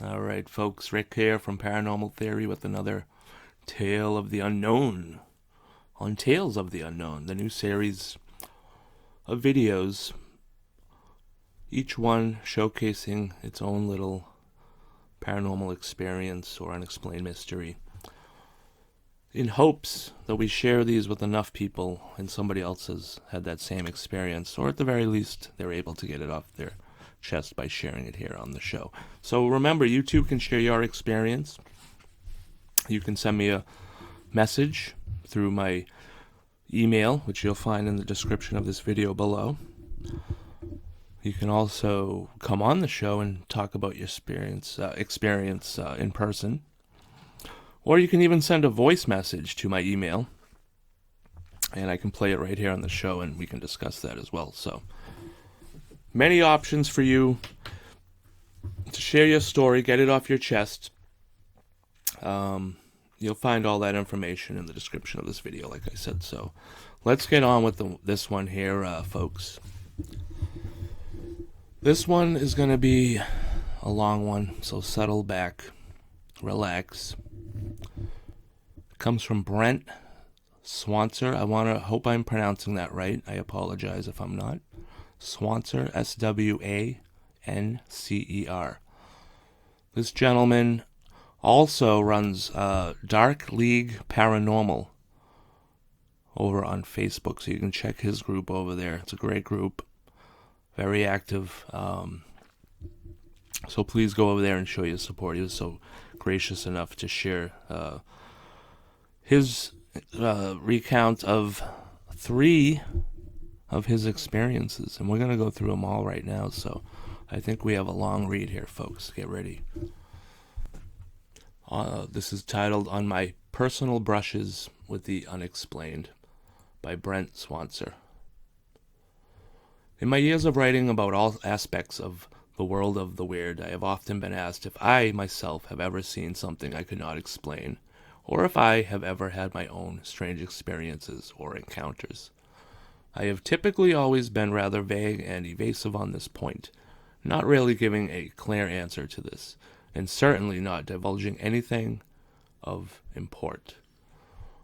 All right, folks, Rick here from Paranormal Theory with another Tale of the Unknown on Tales of the Unknown, the new series of videos, each one showcasing its own little paranormal experience or unexplained mystery, in hopes that we share these with enough people and somebody else has had that same experience, or at the very least, they're able to get it off their chest by sharing it here on the show. So remember, you too can share your experience. You can send me a message through my email, which you'll find in the description of this video below. You can also come on the show and talk about your experience in person. Or you can even send a voice message to my email, and I can play it right here on the show, and we can discuss that as well. So, many options for you to share your story, get it off your chest. You'll find all that information in the description of this video, like I said. So, let's get on with this one here, folks. This one is going to be a long one, so settle back, relax. It comes from Brent Swancer. I hope I'm pronouncing that right. I apologize if I'm not. Swancer, Swancer. This gentleman also runs Dark League Paranormal over on Facebook, so you can check his group over there. It's a great group, very active. So please go over there and show your support. He was so gracious enough to share his recount of 3 of his experiences, and we're going to go through them all right now. So I think we have a long read here, folks. Get ready. This is titled On My Personal Brushes with the Unexplained by Brent Swancer. In my years of writing about all aspects of the world of the weird, I have often been asked if I myself have ever seen something I could not explain, or if I have ever had my own strange experiences or encounters. I have typically always been rather vague and evasive on this point, not really giving a clear answer to this, and certainly not divulging anything of import.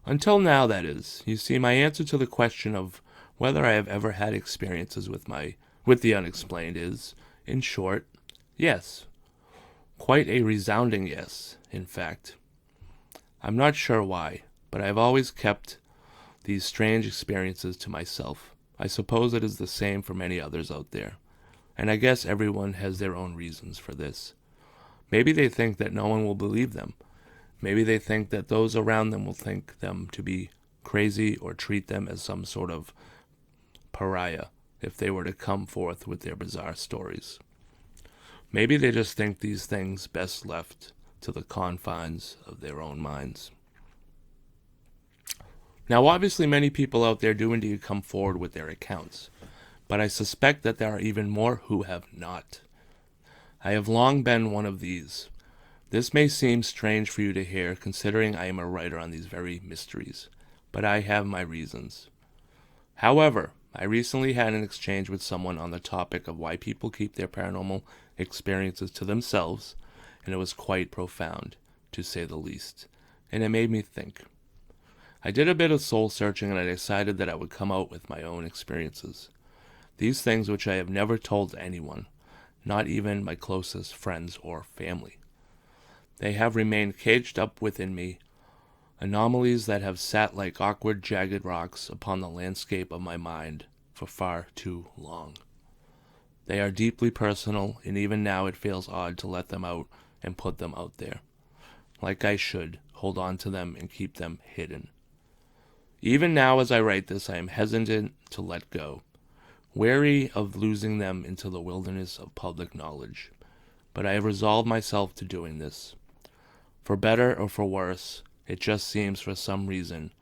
Until now, that is. You see, my answer to the question of whether I have ever had experiences with the unexplained is, in short, yes. Quite a resounding yes, in fact. I'm not sure why, but I've always kept these strange experiences to myself. I suppose it is the same for many others out there, and I guess everyone has their own reasons for this. Maybe they think that no one will believe them. Maybe they think that those around them will think them to be crazy or treat them as some sort of pariah if they were to come forth with their bizarre stories. Maybe they just think these things best left to the confines of their own minds. Now, obviously, many people out there do indeed come forward with their accounts, but I suspect that there are even more who have not. I have long been one of these. This may seem strange for you to hear, considering I am a writer on these very mysteries, but I have my reasons. However, I recently had an exchange with someone on the topic of why people keep their paranormal experiences to themselves, and it was quite profound, to say the least, and it made me think. I did a bit of soul searching, and I decided that I would come out with my own experiences. These things which I have never told anyone, not even my closest friends or family. They have remained caged up within me, anomalies that have sat like awkward, jagged rocks upon the landscape of my mind for far too long. They are deeply personal, and even now it feels odd to let them out and put them out there. Like I should hold on to them and keep them hidden. Even now as I write this, I am hesitant to let go, wary of losing them into the wilderness of public knowledge. But I have resolved myself to doing this. For better or for worse, it just seems for some reason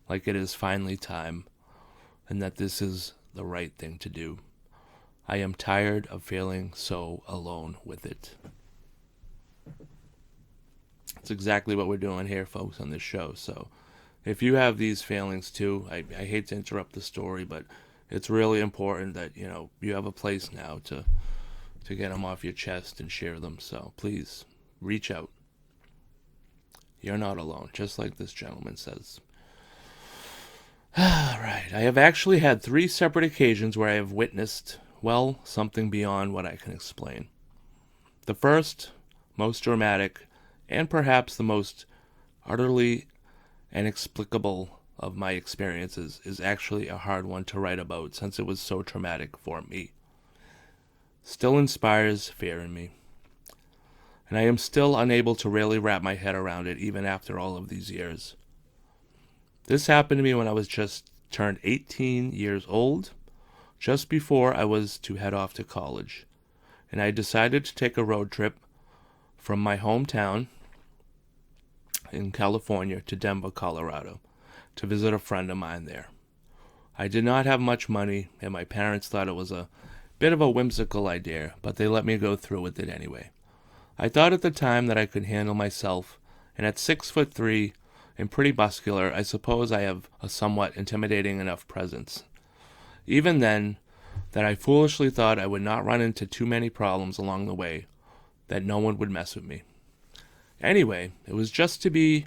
like it is finally time, and that this is the right thing to do. I am tired of feeling so alone with it. That's exactly what we're doing here, folks, on this show. So if you have these feelings too, I hate to interrupt the story, but it's really important that, you have a place now to get them off your chest and share them. So please reach out. You're not alone, just like this gentleman says. Right. I have actually had 3 separate occasions where I have witnessed, well, something beyond what I can explain. The first, most dramatic, and perhaps the most utterly inexplicable of my experiences, is actually a hard one to write about since it was so traumatic for me. Still inspires fear in me. And I am still unable to really wrap my head around it even after all of these years. This happened to me when I was just turned 18 years old, just before I was to head off to college. And I decided to take a road trip from my hometown in California to Denver, Colorado, to visit a friend of mine there. I did not have much money, and my parents thought it was a bit of a whimsical idea, but they let me go through with it anyway. I thought at the time that I could handle myself, and at 6'3" and pretty muscular, I suppose I have a somewhat intimidating enough presence. Even then, that I foolishly thought I would not run into too many problems along the way, that no one would mess with me. Anyway, it was just to be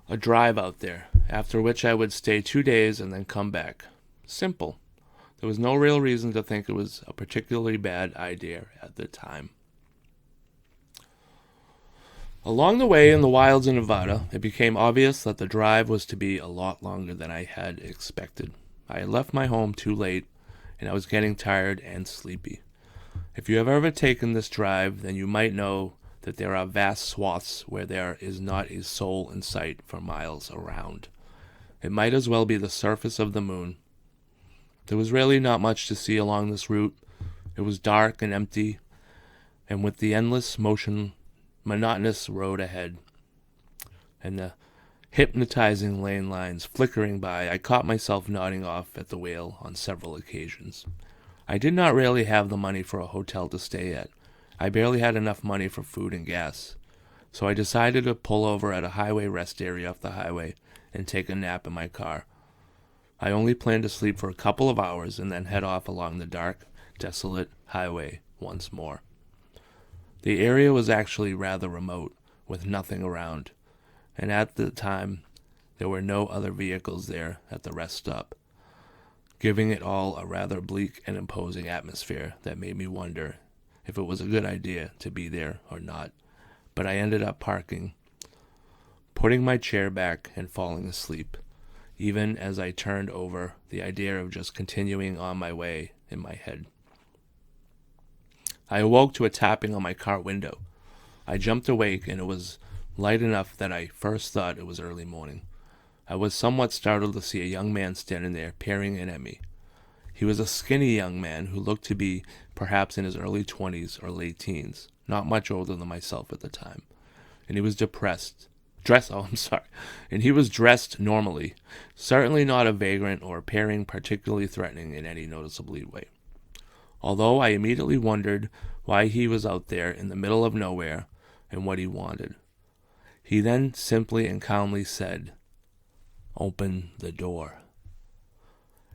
a drive out there, after which I would stay 2 days and then come back. Simple. There was no real reason to think it was a particularly bad idea at the time. Along the way in the wilds of Nevada, it became obvious that the drive was to be a lot longer than I had expected. I had left my home too late, and I was getting tired and sleepy. If you have ever taken this drive, then you might know that there are vast swaths where there is not a soul in sight for miles around. It might as well be the surface of the moon. There was really not much to see along this route. It was dark and empty, and with the endless monotonous road ahead, and the hypnotizing lane lines flickering by, I caught myself nodding off at the wheel on several occasions. I did not really have the money for a hotel to stay at. I barely had enough money for food and gas, so I decided to pull over at a highway rest area off the highway and take a nap in my car. I only planned to sleep for a couple of hours and then head off along the dark, desolate highway once more. The area was actually rather remote, with nothing around, and at the time there were no other vehicles there at the rest stop, giving it all a rather bleak and imposing atmosphere that made me wonder if it was a good idea to be there or not. But I ended up parking, putting my chair back and falling asleep, even as I turned over the idea of just continuing on my way in my head. I awoke to a tapping on my car window. I jumped awake, and it was light enough that I first thought it was early morning. I was somewhat startled to see a young man standing there, peering in at me. He was a skinny young man who looked to be perhaps in his early 20s or late teens, not much older than myself at the time. And he was And he was dressed normally, certainly not a vagrant or appearing particularly threatening in any noticeable way. Although I immediately wondered why he was out there in the middle of nowhere and what he wanted. He then simply and calmly said, "Open the door."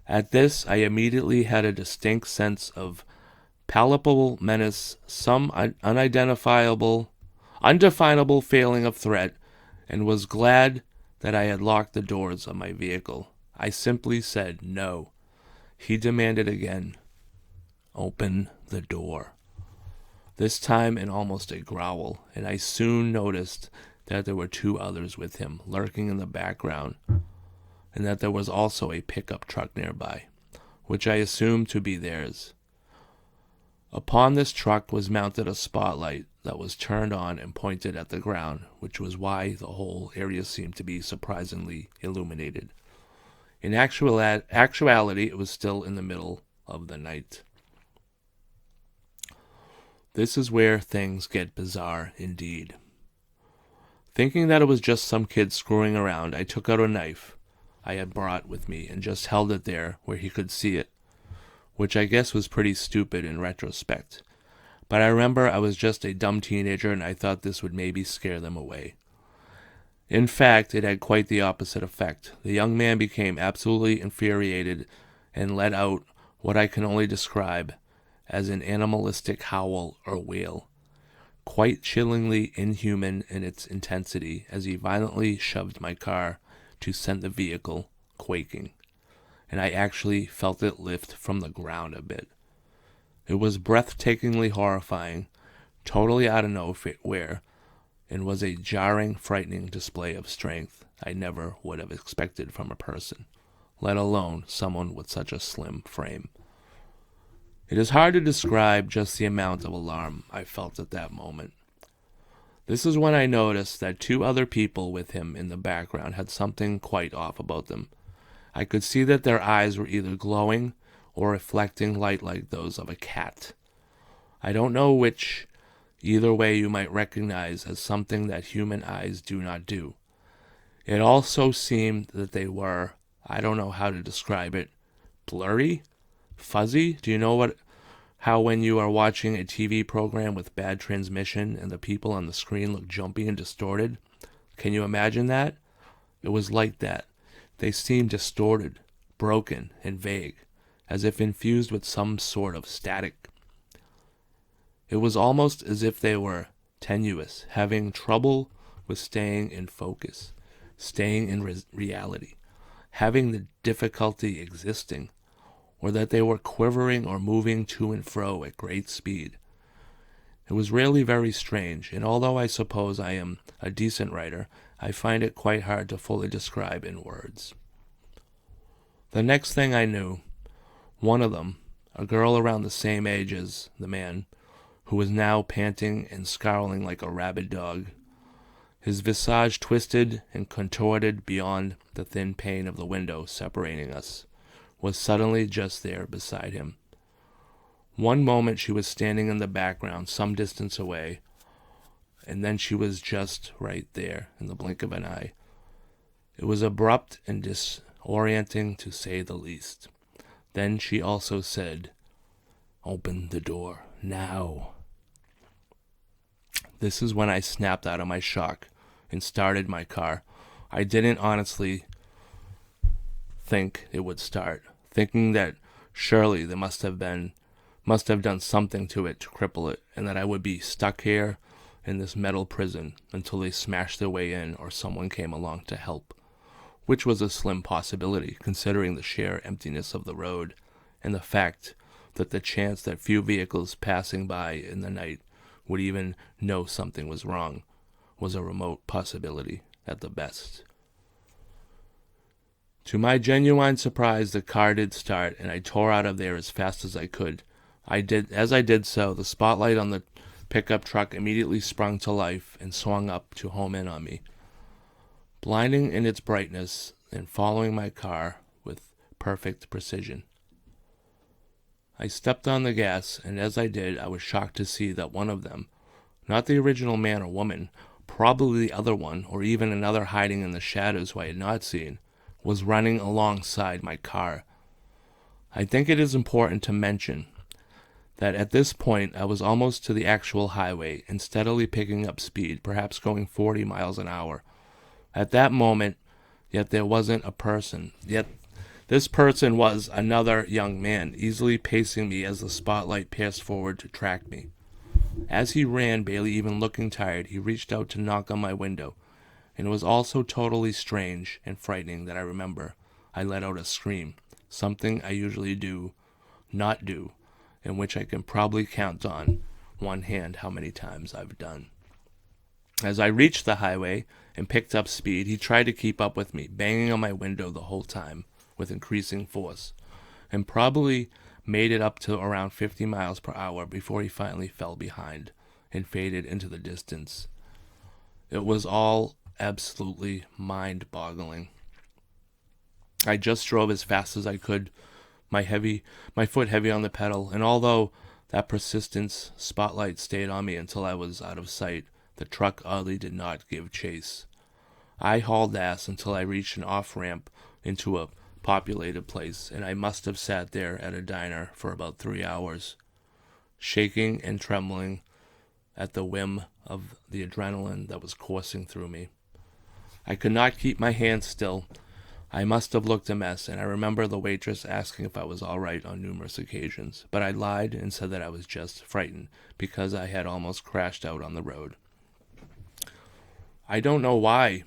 At this, I immediately had a distinct sense of palpable menace, some undefinable feeling of threat, and was glad that I had locked the doors of my vehicle. I simply said no. He demanded again, "Open the door." This time in almost a growl, and I soon noticed that there were 2 others with him, lurking in the background, and that there was also a pickup truck nearby, which I assumed to be theirs. Upon this truck was mounted a spotlight that was turned on and pointed at the ground, which was why the whole area seemed to be surprisingly illuminated. In actuality, it was still in the middle of the night. This is where things get bizarre indeed. Thinking that it was just some kid screwing around, I took out a knife I had brought with me and just held it there where he could see it, which I guess was pretty stupid in retrospect. But I remember I was just a dumb teenager and I thought this would maybe scare them away. In fact, it had quite the opposite effect. The young man became absolutely infuriated and let out what I can only describe as an animalistic howl or wail. quite chillingly inhuman in its intensity as he violently shoved my car to send the vehicle quaking, and I actually felt it lift from the ground a bit. It was breathtakingly horrifying, totally out of nowhere, and was a jarring, frightening display of strength I never would have expected from a person, let alone someone with such a slim frame. It is hard to describe just the amount of alarm I felt at that moment. This is when I noticed that 2 other people with him in the background had something quite off about them. I could see that their eyes were either glowing or reflecting light like those of a cat. I don't know which. Either way, you might recognize as something that human eyes do not do. It also seemed that they were, I don't know how to describe it, blurry? Fuzzy? Do you know how when you are watching a TV program with bad transmission and the people on the screen look jumpy and distorted? Can you imagine that? It was like that. They seemed distorted, broken, and vague, as if infused with some sort of static. It was almost as if they were tenuous, having trouble with staying in focus, staying in reality, having the difficulty existing, or that they were quivering or moving to and fro at great speed. It was really very strange, and although I suppose I am a decent writer, I find it quite hard to fully describe in words. The next thing I knew, one of them, a girl around the same age as the man, who was now panting and scowling like a rabid dog, his visage twisted and contorted beyond the thin pane of the window separating us, was suddenly just there beside him. One moment she was standing in the background some distance away, and then she was just right there in the blink of an eye. It was abrupt and disorienting to say the least. Then she also said, "Open the door, now." This is when I snapped out of my shock and started my car. I didn't honestly think it would start, thinking that surely they must have done something to it to cripple it, and that I would be stuck here in this metal prison until they smashed their way in or someone came along to help, which was a slim possibility considering the sheer emptiness of the road and the fact that the chance that few vehicles passing by in the night would even know something was wrong was a remote possibility at the best. To my genuine surprise, the car did start, and I tore out of there as fast as I could. As I did so, the spotlight on the pickup truck immediately sprung to life and swung up to home in on me, blinding in its brightness and following my car with perfect precision. I stepped on the gas, and as I did, I was shocked to see that one of them, not the original man or woman, probably the other one, or even another hiding in the shadows who I had not seen, was running alongside my car. I think it is important to mention that at this point I was almost to the actual highway and steadily picking up speed, perhaps going 40 miles an hour. At that moment, yet there wasn't a person, yet this person was another young man, easily pacing me as the spotlight passed forward to track me. As he ran, barely even looking tired, he reached out to knock on my window, and it was also totally strange and frightening that I remember I let out a scream, something I usually not do, and which I can probably count on one hand how many times I've done. As I reached the highway and picked up speed, he tried to keep up with me, banging on my window the whole time with increasing force, and probably made it up to around 50 miles per hour before he finally fell behind and faded into the distance. It was all absolutely mind-boggling. I just drove as fast as I could, my foot heavy on the pedal, and although that persistence spotlight stayed on me until I was out of sight, the truck oddly did not give chase. I hauled ass until I reached an off-ramp into a populated place, and I must have sat there at a diner for about 3 hours, shaking and trembling at the whim of the adrenaline that was coursing through me. I could not keep my hands still. I must have looked a mess, and I remember the waitress asking if I was all right on numerous occasions, but I lied and said that I was just frightened because I had almost crashed out on the road. I don't know why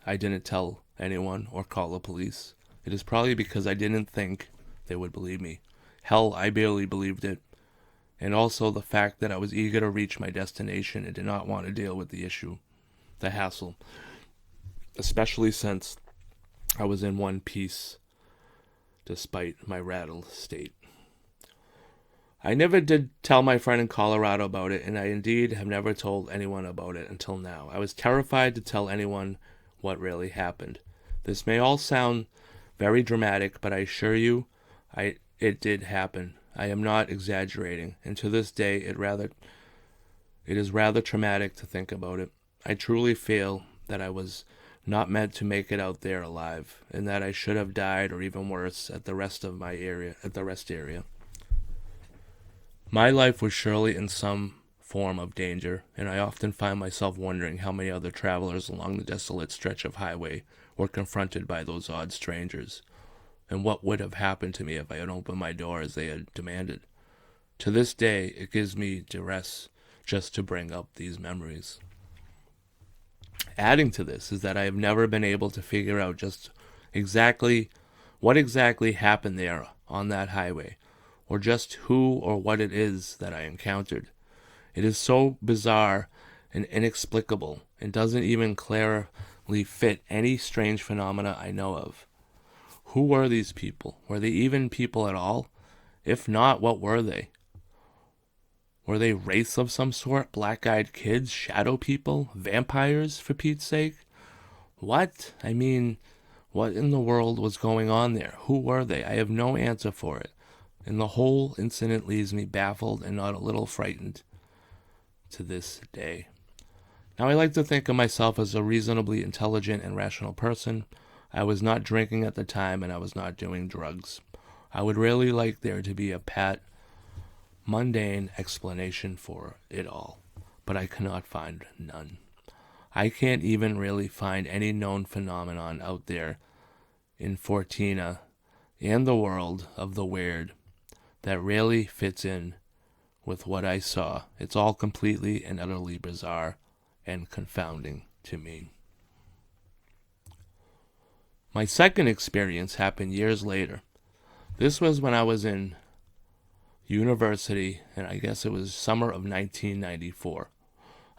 I didn't tell anyone or call the police. It is probably because I didn't think they would believe me. Hell, I barely believed it. And also the fact that I was eager to reach my destination and did not want to deal with the issue, the hassle, especially since I was in one piece despite my rattled state. I never did tell my friend in Colorado about it, and I indeed have never told anyone about it until now. I was terrified to tell anyone what really happened. This may all sound very dramatic, but I assure you it did happen. I am not exaggerating, and to this day it is rather traumatic to think about it. I truly feel that I was not meant to make it out there alive, and that I should have died, or even worse, at the rest area. My life was surely in some form of danger, and I often find myself wondering how many other travelers along the desolate stretch of highway were confronted by those odd strangers, and what would have happened to me if I had opened my door as they had demanded. To this day, it gives me duress just to bring up these memories. Adding to this is that I have never been able to figure out just what exactly happened there on that highway, or just who or what it is that I encountered. It is so bizarre and inexplicable, and doesn't even clearly fit any strange phenomena I know of. Who were these people? Were they even people at all? If not, what were they? Were they wraiths of some sort? Black-eyed kids? Shadow people? Vampires, for Pete's sake? What? I mean, what in the world was going on there? Who were they? I have no answer for it, and the whole incident leaves me baffled and not a little frightened to this day. Now, I like to think of myself as a reasonably intelligent and rational person. I was not drinking at the time, and I was not doing drugs. I would really like there to be a pat, mundane explanation for it all, but I cannot find none. I can't even really find any known phenomenon out there in Fortina and the world of the weird that really fits in with what I saw. It's all completely and utterly bizarre and confounding to me. My second experience happened years later. This was when I was in university, and I guess it was summer of 1994.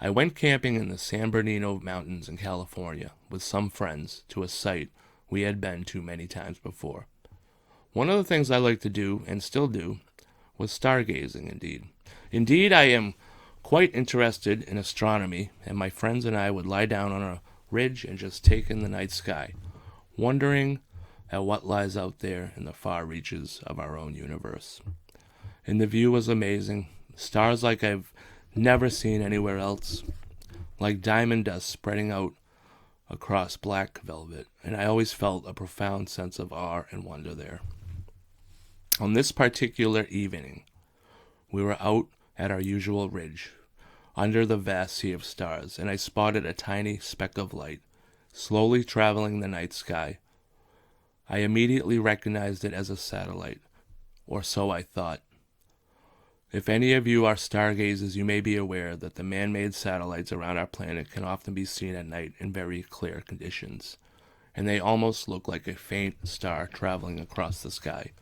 I went camping in the San Bernardino Mountains in California with some friends to a site we had been to many times before. One of the things I like to do, and still do, was stargazing, indeed. Indeed, I am quite interested in astronomy, and my friends and I would lie down on a ridge and just take in the night sky, wondering at what lies out there in the far reaches of our own universe. And the view was amazing. Stars like I've never seen anywhere else, like diamond dust spreading out across black velvet, and I always felt a profound sense of awe and wonder there. On this particular evening, we were out at our usual ridge, under the vast sea of stars, and I spotted a tiny speck of light, slowly traveling the night sky. I immediately recognized it as a satellite, or so I thought. If any of you are stargazers, you may be aware that the man-made satellites around our planet can often be seen at night in very clear conditions, and they almost look like a faint star traveling across the sky,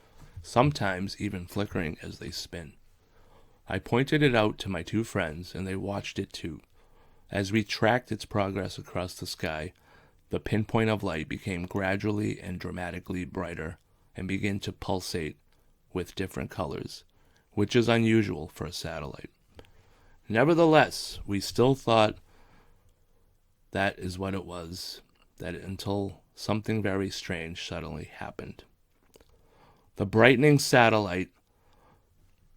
sometimes even flickering as they spin. I pointed it out to my two friends, and they watched it too. As we tracked its progress across the sky, the pinpoint of light became gradually and dramatically brighter and began to pulsate with different colors, which is unusual for a satellite. Nevertheless, we still thought that is what it was, until something very strange suddenly happened. The brightening satellite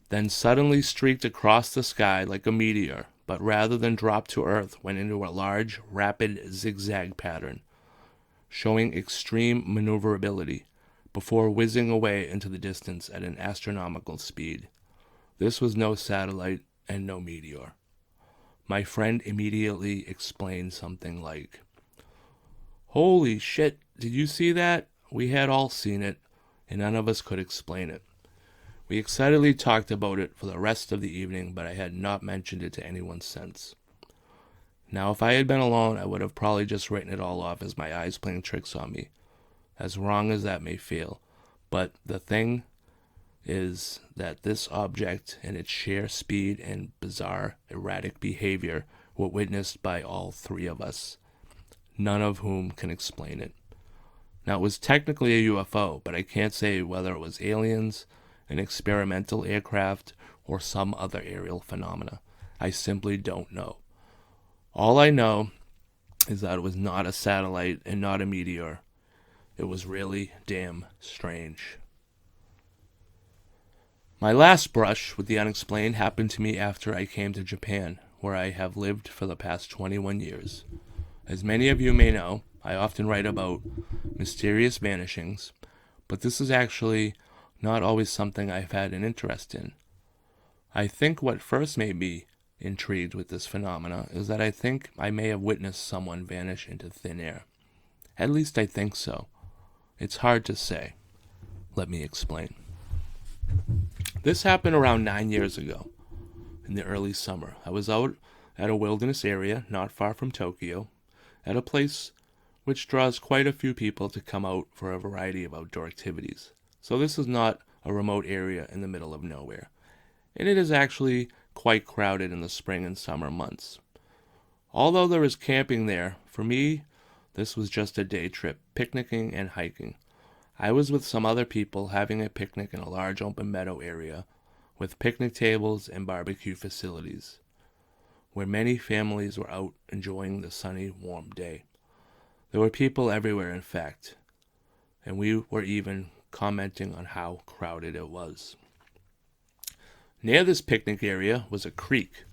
then suddenly streaked across the sky like a meteor, but rather than drop to Earth, went into a large, rapid zigzag pattern, showing extreme maneuverability, before whizzing away into the distance at an astronomical speed. This was no satellite and no meteor. My friend immediately explained something like, Holy shit, did you see that? We had all seen it, and none of us could explain it. We excitedly talked about it for the rest of the evening, but I had not mentioned it to anyone since. Now, if I had been alone, I would have probably just written it all off as my eyes playing tricks on me, as wrong as that may feel. But the thing is that this object and its sheer speed and bizarre, erratic behavior were witnessed by all three of us, none of whom can explain it. Now, it was technically a UFO, but I can't say whether it was aliens, an experimental aircraft, or some other aerial phenomena. I simply don't know. All I know is that it was not a satellite and not a meteor. It was really damn strange. My last brush with the unexplained happened to me after I came to Japan, where I have lived for the past 21 years. As many of you may know, I often write about mysterious vanishings, but this is actually not always something I've had an interest in. I think what first made me intrigued with this phenomena is that I think I may have witnessed someone vanish into thin air. At least I think so. It's hard to say. Let me explain. This happened around 9 years ago, in the early summer. I was out at a wilderness area not far from Tokyo, at a place which draws quite a few people to come out for a variety of outdoor activities. So this is not a remote area in the middle of nowhere, and it is actually quite crowded in the spring and summer months. Although there is camping there, for me, this was just a day trip, picnicking and hiking. I was with some other people having a picnic in a large open meadow area with picnic tables and barbecue facilities, where many families were out enjoying the sunny, warm day. There were people everywhere, in fact, and we were even commenting on how crowded it was. Near this picnic area was a creek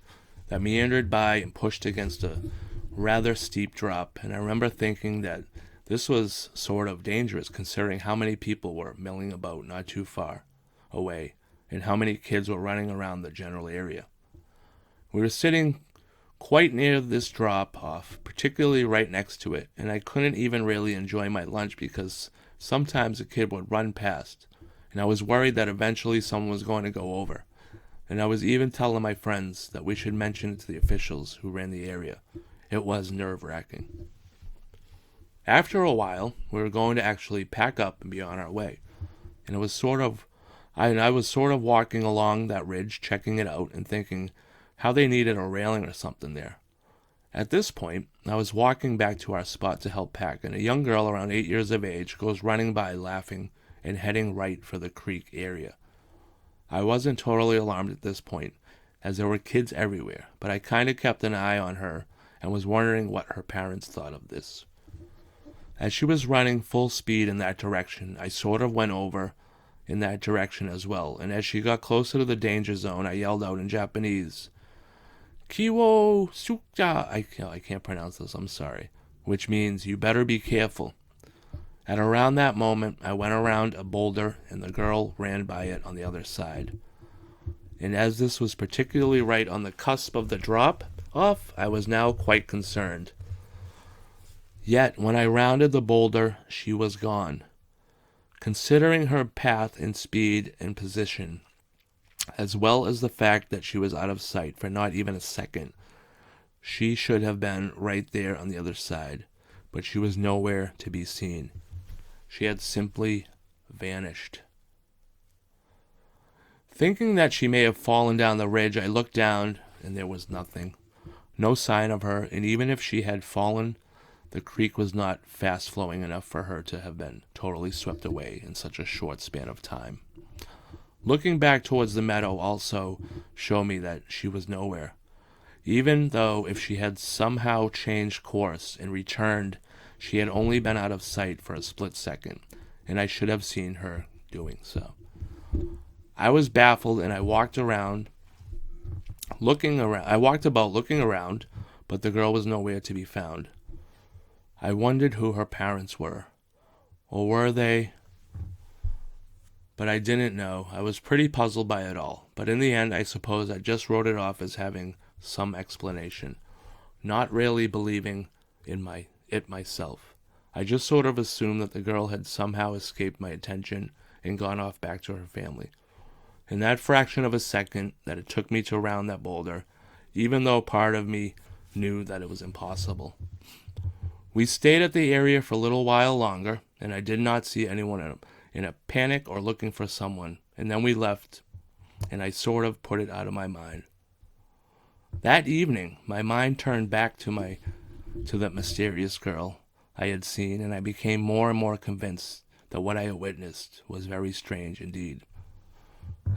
that meandered by and pushed against a rather steep drop, and I remember thinking that this was sort of dangerous considering how many people were milling about not too far away and how many kids were running around the general area. We were sitting quite near this drop off, particularly right next to it, and I couldn't even really enjoy my lunch because sometimes a kid would run past, and I was worried that eventually someone was going to go over. And I was even telling my friends that we should mention it to the officials who ran the area. It was nerve-wracking. After a while, we were going to actually pack up and be on our way. And I was sort of walking along that ridge, checking it out and thinking how they needed a railing or something there. At this point, I was walking back to our spot to help pack, and a young girl around 8 years of age goes running by laughing and heading right for the creek area. I wasn't totally alarmed at this point, as there were kids everywhere, but I kind of kept an eye on her and was wondering what her parents thought of this. As she was running full speed in that direction, I sort of went over in that direction as well, and as she got closer to the danger zone, I yelled out in Japanese, "Kiwo Sukya!" I can't pronounce this, I'm sorry, which means, "You better be careful." At around that moment, I went around a boulder, and the girl ran by it on the other side. And as this was particularly right on the cusp of the drop-off, I was now quite concerned. Yet, when I rounded the boulder, she was gone. Considering her path and speed and position, as well as the fact that she was out of sight for not even a second, she should have been right there on the other side, but she was nowhere to be seen. She had simply vanished. Thinking that she may have fallen down the ridge, I looked down, and there was nothing. No sign of her, and even if she had fallen, the creek was not fast-flowing enough for her to have been totally swept away in such a short span of time. Looking back towards the meadow also showed me that she was nowhere, even though if she had somehow changed course and returned, she had only been out of sight for a split second, and I should have seen her doing so. I was baffled, and I walked about looking around, but the girl was nowhere to be found. I wondered who her parents were, or were they? But I didn't know. I was pretty puzzled by it all, but in the end, I suppose I just wrote it off as having some explanation, not really believing in it myself. I just sort of assumed that the girl had somehow escaped my attention and gone off back to her family. In that fraction of a second that it took me to round that boulder, even though part of me knew that it was impossible. We stayed at the area for a little while longer, and I did not see anyone in a panic or looking for someone, and then we left, and I sort of put it out of my mind. That evening, my mind turned back to that mysterious girl I had seen, and I became more and more convinced that what I had witnessed was very strange indeed.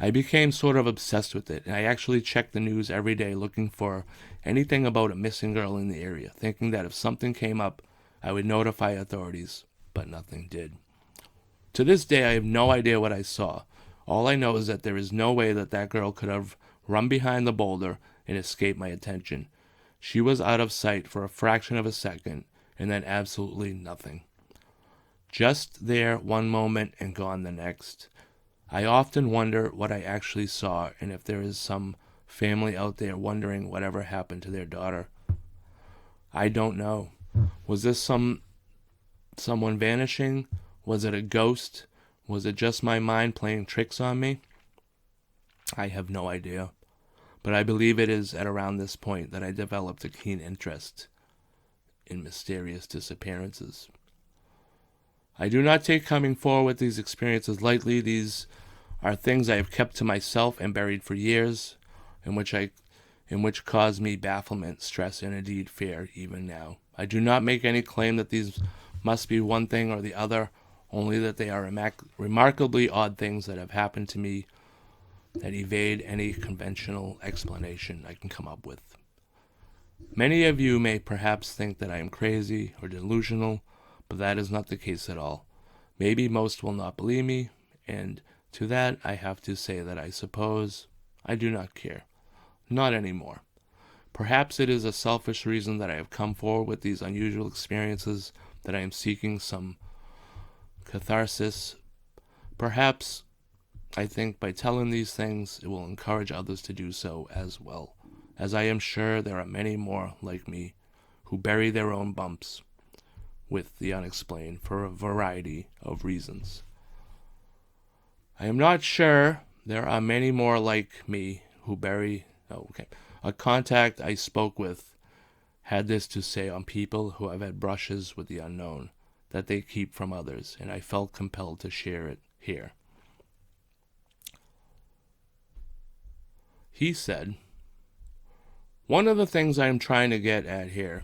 I became sort of obsessed with it, and I actually checked the news every day looking for anything about a missing girl in the area, thinking that if something came up, I would notify authorities, but nothing did. To this day, I have no idea what I saw. All I know is that there is no way that girl could have run behind the boulder and escaped my attention. She was out of sight for a fraction of a second, and then absolutely nothing. Just there one moment and gone the next. I often wonder what I actually saw, and if there is some family out there wondering whatever happened to their daughter. I don't know. Was this someone vanishing? Was it a ghost? Was it just my mind playing tricks on me? I have no idea. But I believe it is at around this point that I developed a keen interest in mysterious disappearances. I do not take coming forward with these experiences lightly. These are things I have kept to myself and buried for years, in which cause me bafflement, stress, and indeed fear even now. I do not make any claim that these must be one thing or the other, only that they are remarkably odd things that have happened to me that evade any conventional explanation I can come up with. Many of you may perhaps think that I am crazy or delusional, but that is not the case at all. Maybe most will not believe me, and to that I have to say that I suppose I do not care. Not anymore. Perhaps it is a selfish reason that I have come forward with these unusual experiences, that I am seeking some catharsis. Perhaps I think by telling these things, it will encourage others to do so as well, as I am sure there are many more like me who bury their own bumps with the unexplained for a variety of reasons. I am not sure there are many more like me who bury... A contact I spoke with had this to say on people who have had brushes with the unknown that they keep from others, and I felt compelled to share it here. He said, "One of the things I am trying to get at here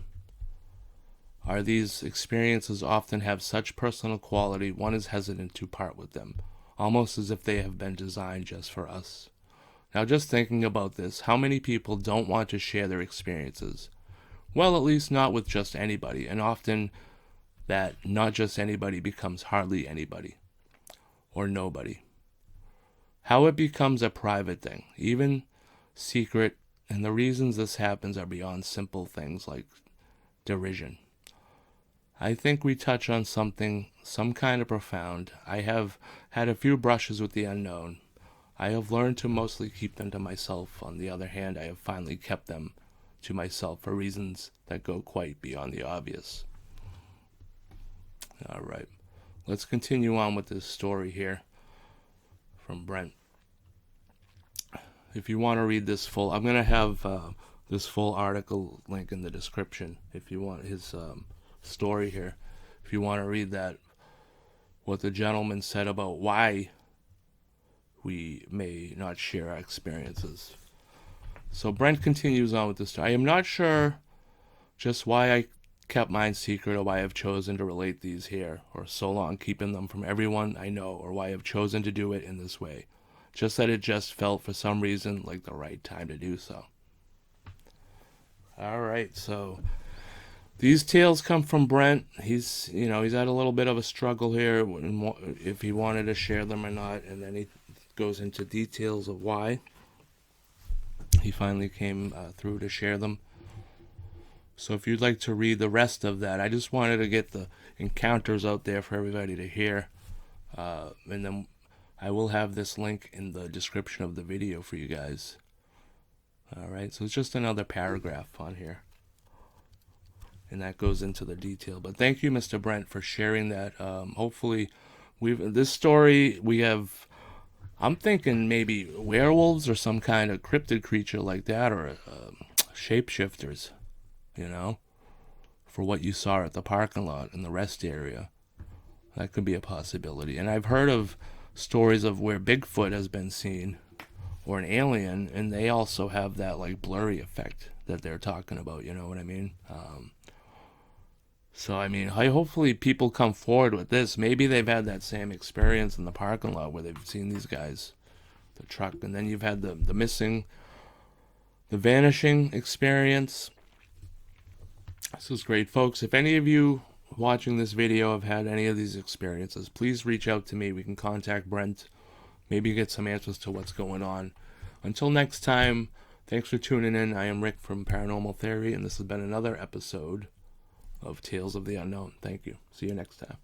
are these experiences often have such personal quality one is hesitant to part with them, almost as if they have been designed just for us. Now just thinking about this, how many people don't want to share their experiences? Well, at least not with just anybody, and often that not just anybody becomes hardly anybody, or nobody. How it becomes a private thing, even secret, and the reasons this happens are beyond simple things like derision. I think we touch on something, some kind of profound. I have had a few brushes with the unknown. I have learned to mostly keep them to myself. On the other hand, I have finally kept them to myself for reasons that go quite beyond the obvious." All right, let's continue on with this story here from Brent. If you want to read this full, I'm going to have this full article link in the description if you want his story here. If you want to read that, what the gentleman said about why we may not share our experiences. So Brent continues on with this story. "I am not sure just why I kept mine secret, or why I have chosen to relate these here, or so long keeping them from everyone I know, or why I have chosen to do it in this way. Just that it just felt for some reason like the right time to do so." All right, so these tales come from Brent. He's had a little bit of a struggle here if he wanted to share them or not, and then he goes into details of why he finally came through to share them. So if you'd like to read the rest of that, I just wanted to get the encounters out there for everybody to hear, and then I will have this link in the description of the video for you guys. All right, so it's just another paragraph on here. and that goes into the detail. But thank you, Mr. Brent, for sharing that. Hopefully, this story we have. I'm thinking maybe werewolves or some kind of cryptid creature like that, or shapeshifters. You know, for what you saw at the parking lot in the rest area, that could be a possibility. And I've heard of stories of where Bigfoot has been seen, or an alien, and they also have that like blurry effect that they're talking about. You know what I mean? So, I mean, hopefully people come forward with this. Maybe they've had that same experience in the parking lot where they've seen these guys, the truck. And then you've had the missing, the vanishing experience. This is great, folks. If any of you watching this video have had any of these experiences, please reach out to me. We can contact Brent. Maybe get some answers to what's going on. Until next time, thanks for tuning in. I am Rick from Paranormal Theory, and this has been another episode of Tales of the Unknown. Thank you. See you next time.